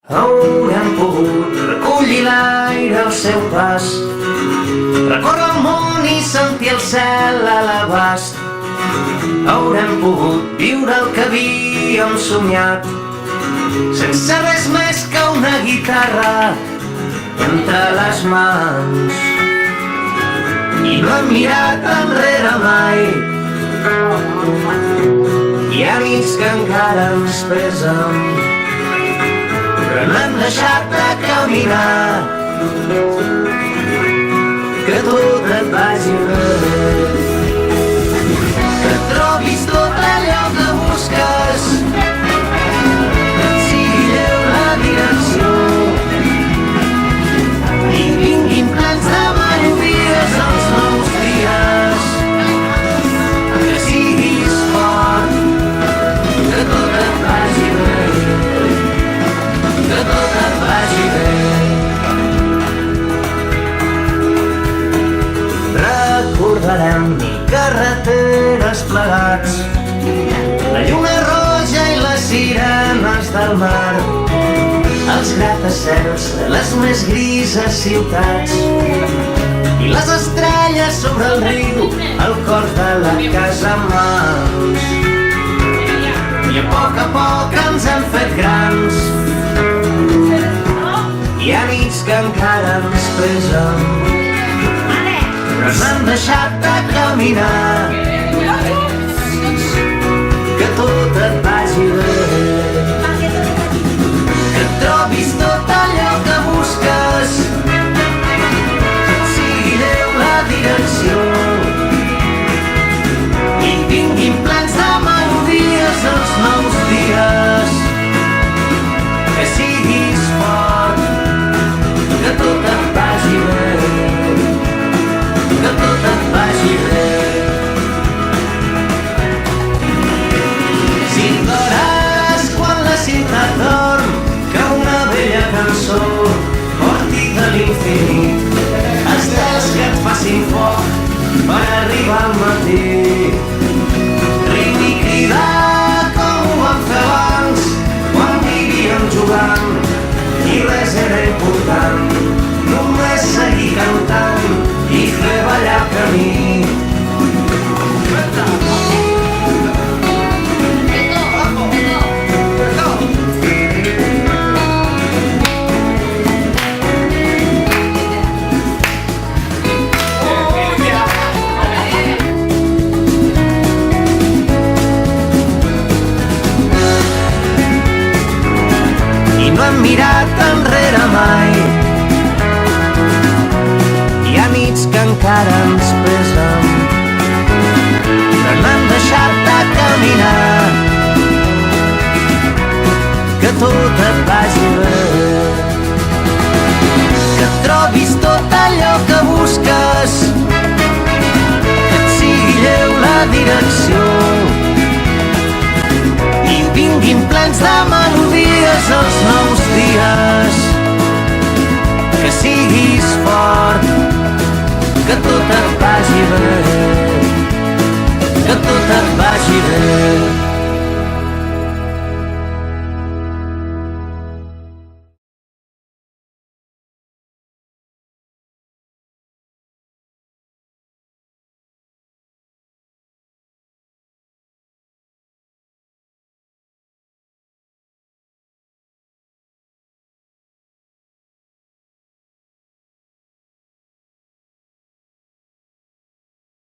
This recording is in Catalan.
Haurem pogut recollir l'aire al seu pas, recórrer el món i sentir el cel a l'abast. Haurem pogut viure el que havíem somiat, sense res més que una guitarra entre les mans. I no hem mirat enrere mai. Hi ha nits que encara ens pesen, però no hem deixat de caminar. Que tot et vagi bé, que trobis tot allò que busques, que et sigui lleu la direcció i vinguin plens de melodies els nous dies. Que siguis fort, que tot et vagi bé, que tot et vagi bé. Recordarem mil carreteres plegats, la lluna roja i les sirenes del mar, els gratacels de les més grises ciutats i les estrelles sobre el riu, el cor de la casa en mans. I a poc ens hem fet grans. Hi ha nits que encara ens pesen, però no hem deixat de caminar. Que tot et vagi bé, que trobis tot allò que busques, que et sigui lleu la direcció i vinguin plens de melodies els nous dies. Que siguis fort, que tot et vagi bé, que tot et vagi bé. Si plores quan la ciutat dorm, que una vella cançó porti de l'infinit estels que et facin foc per arribar al matí. Riu i cridar com ho vam fer abans, quan vivíem jugant i res era important, només seguir cantant i fer ballar el camí. I no hem mirat enrere mai. Hi ha nits que encara ens pesen, però no hem deixat de caminar. Que tot et vagi bé, que trobis tot allò que busques, que et sigui lleu la direcció i vinguin plens de melodies els nous dies. Que siguis fort, que tot et vagi bé, que tot et vagi bé.